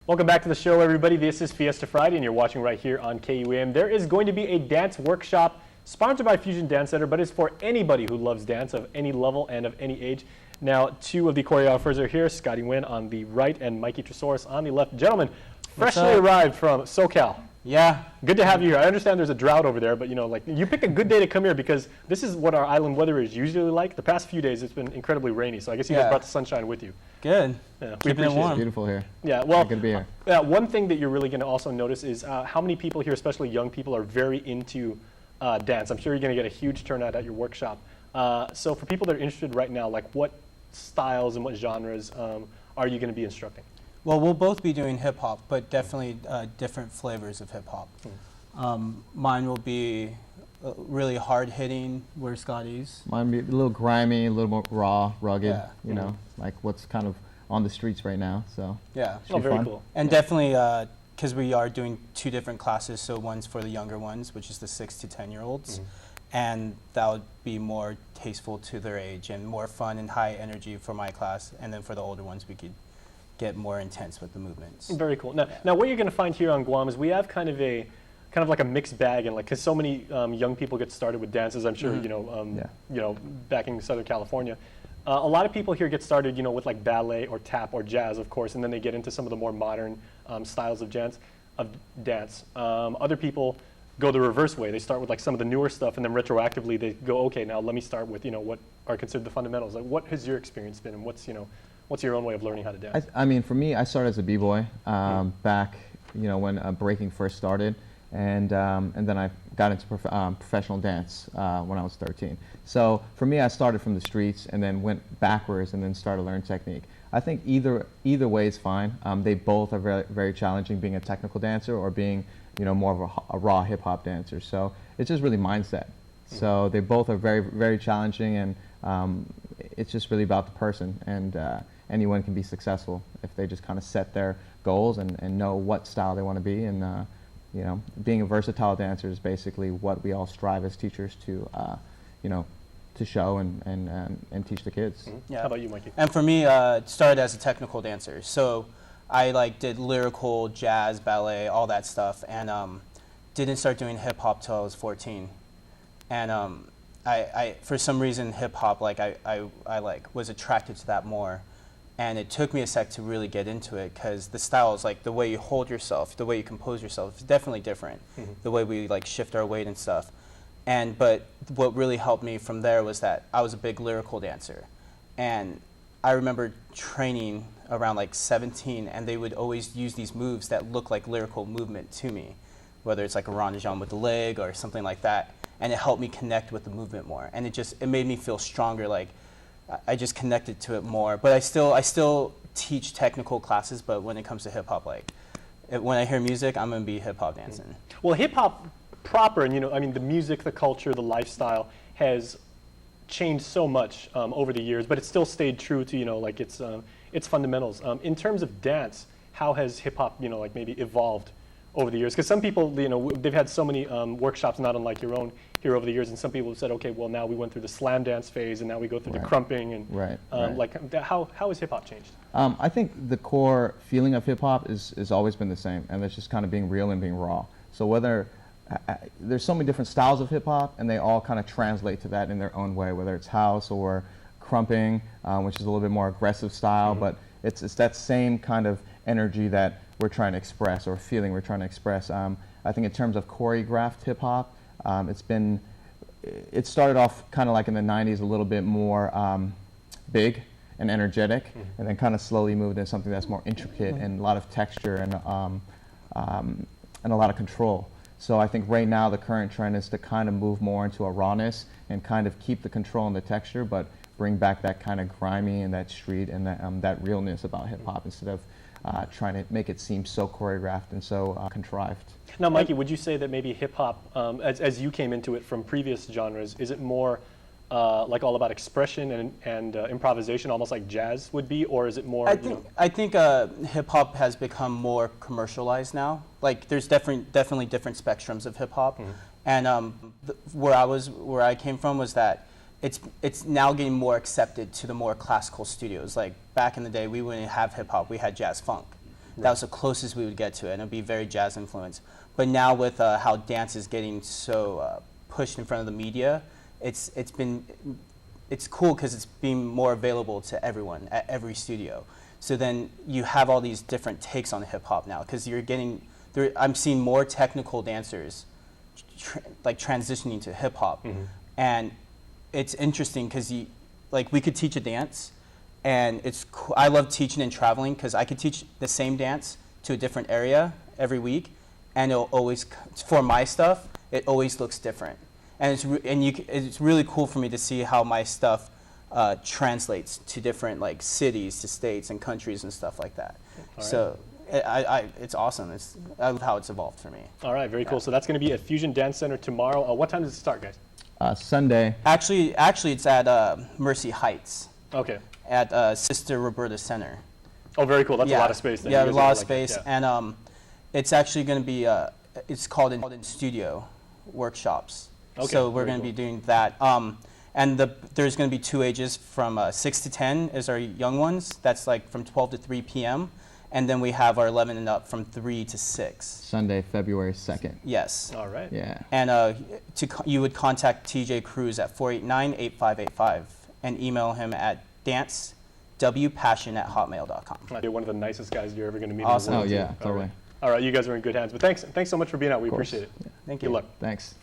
Welcome back to the show, everybody. This is Fiesta Friday, and you're watching right here on KUAM. There is going to be a dance workshop sponsored by Fusion Dance Center, but it's for anybody who loves dance of any level and of any age. Now, two of the choreographers are here, Scotty Nguyen on the right and Mikey Tresoris on the left. Gentlemen, freshly arrived from SoCal. Yeah. Good to have you here. I understand there's a drought over there, but you picked a good day to come here because this is what our island weather is usually like. The past few days, it's been incredibly rainy, so I guess you guys brought the sunshine with you. Good. Yeah, Keeping it warm. It's beautiful here. Yeah, well, good to be here. One thing that you're really going to also notice is how many people here, especially young people, are very into dance. I'm sure you're going to get a huge turnout at your workshop. So for people that are interested right now, like what styles and what genres are you going to be instructing? Well, we'll both be doing hip hop, but definitely different flavors of hip hop. Mine will be really hard hitting, where Scotty's. Mine be a little grimy, a little more raw, rugged, you know, like what's kind of on the streets right now. So yeah, very fun. Cool. And definitely because we are doing two different classes, so one's for the younger ones, which is the 6 to 10-year-olds, and that would be more tasteful to their age and more fun and high energy for my class. And then for the older ones, we could get more intense with the movements. Very cool. Now what you're going to find here on Guam is we have kind of like a mixed bag, and like because so many young people get started with dances. I'm sure back in Southern California, a lot of people here get started with like ballet or tap or jazz, of course, and then they get into some of the more modern styles of dance. Other people go the reverse way. They start with like some of the newer stuff, and then retroactively they go, okay, now let me start with what are considered the fundamentals. Like, what has your experience been, and what's your own way of learning how to dance? I mean, for me, I started as a b-boy back, when breaking first started, and then I got into professional dance when I was 13. So for me, I started from the streets and then went backwards and then started to learn technique. I think either way is fine. They both are very, very challenging, being a technical dancer or being more of a raw hip hop dancer. So it's just really mindset. So they both are very, very challenging, and it's just really about the person, and anyone can be successful if they just kind of set their goals and know what style they want to be. And being a versatile dancer is basically what we all strive as teachers to to show and teach the kids. Yeah. How about you, Mikey? And for me, it started as a technical dancer. So I did lyrical, jazz, ballet, all that stuff, and didn't start doing hip hop till I was 14. And I for some reason hip hop I was attracted to that more. And it took me a sec to really get into it because the styles, like the way you hold yourself, the way you compose yourself, is definitely different. The way we shift our weight and stuff. But what really helped me from there was that I was a big lyrical dancer. And I remember training around 17, and they would always use these moves that look like lyrical movement to me, whether it's like a rondajon with the leg or something like that. And it helped me connect with the movement more. And it made me feel stronger, I just connected to it more. But I still teach technical classes, but when it comes to hip hop, when I hear music, I'm gonna be hip hop dancing. Well, hip hop proper, and the music, the culture, the lifestyle has changed so much over the years, but it still stayed true to its fundamentals. In terms of dance, how has hip hop maybe evolved over the years? Because some people they've had so many workshops, not unlike your own, here over the years, and some people have said, okay, well now we went through the slam dance phase, and now we go through the crumping, and how has hip hop changed? I think the core feeling of hip hop is always been the same, and it's just kind of being real and being raw. So whether there's so many different styles of hip hop, and they all kind of translate to that in their own way, whether it's house or crumping, which is a little bit more aggressive style, but it's that same kind of energy that we're trying to express, or feeling we're trying to express. I think in terms of choreographed hip hop, it started off kind of like in the 90s, a little bit more big and energetic, and then kind of slowly moved into something that's more intricate and a lot of texture and a lot of control. So I think right now the current trend is to kind of move more into a rawness and kind of keep the control and the texture, but bring back that kind of grimy and that street and that realness about hip hop, instead of trying to make it seem so choreographed and so contrived. Now, Mikey, would you say that maybe hip hop, as you came into it from previous genres, is it more all about expression and improvisation, almost like jazz would be, or is it more? I think hip hop has become more commercialized now. There's definitely different spectrums of hip hop, and where I came from was that it's now getting more accepted to the more classical studios. Back in the day, we wouldn't have hip hop; we had jazz funk. That was the closest we would get to it, and it would be very jazz influenced. But now with how dance is getting so pushed in front of the media, it's cool because it's being more available to everyone at every studio. So then you have all these different takes on hip hop now, because you're getting I'm seeing more technical dancers like transitioning to hip hop, and it's interesting because we could teach a dance, and it's cool. I love teaching and traveling because I could teach the same dance to a different area every week, and it'll always, for my stuff, it always looks different. And it's really cool for me to see how my stuff translates to different like cities, to states and countries and stuff like that. All so it's awesome. I love how it's evolved for me. All right, very cool. So that's going to be at Fusion Dance Center tomorrow. What time does it start, guys? Sunday. Actually, it's at Mercy Heights. Okay. At Sister Roberta Center. Oh, very cool. That's a lot of space. Then. Yeah, a lot of space, and it's actually going to be it's called in studio workshops. Okay. So we're going to be doing that. And there's going to be 2 ages from 6 to 10 is our young ones. That's like from 12 to 3 p.m. And then we have our 11 and up from 3 to 6. Sunday, February 2nd. Yes. All right. Yeah. And you would contact TJ Cruz at 489-8585 and email him at dancewpassion@hotmail.com. You're one of the nicest guys you're ever going to meet. Awesome. In the world, Oh, yeah, totally. All right, you guys are in good hands. But thanks so much for being out. We appreciate it. Yeah. Thank you. Good luck. Thanks.